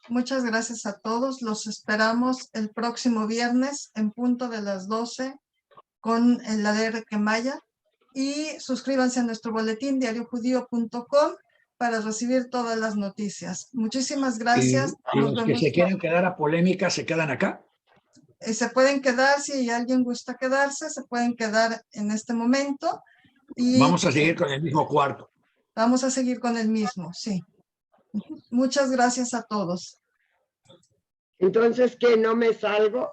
Muchas gracias a todos. Los esperamos el próximo viernes en punto de las 12 con la DR Quemaya. Y suscríbanse a nuestro boletín diariojudío.com para recibir todas las noticias. Muchísimas gracias.
Y los que se quieren quedar a polémica se quedan acá.
Se pueden quedar, si alguien gusta quedarse, se pueden quedar en este momento. Y
vamos a seguir con el mismo cuarto.
Vamos a seguir con el mismo, sí. Muchas gracias a todos.
Entonces, ¿qué? ¿No me salgo?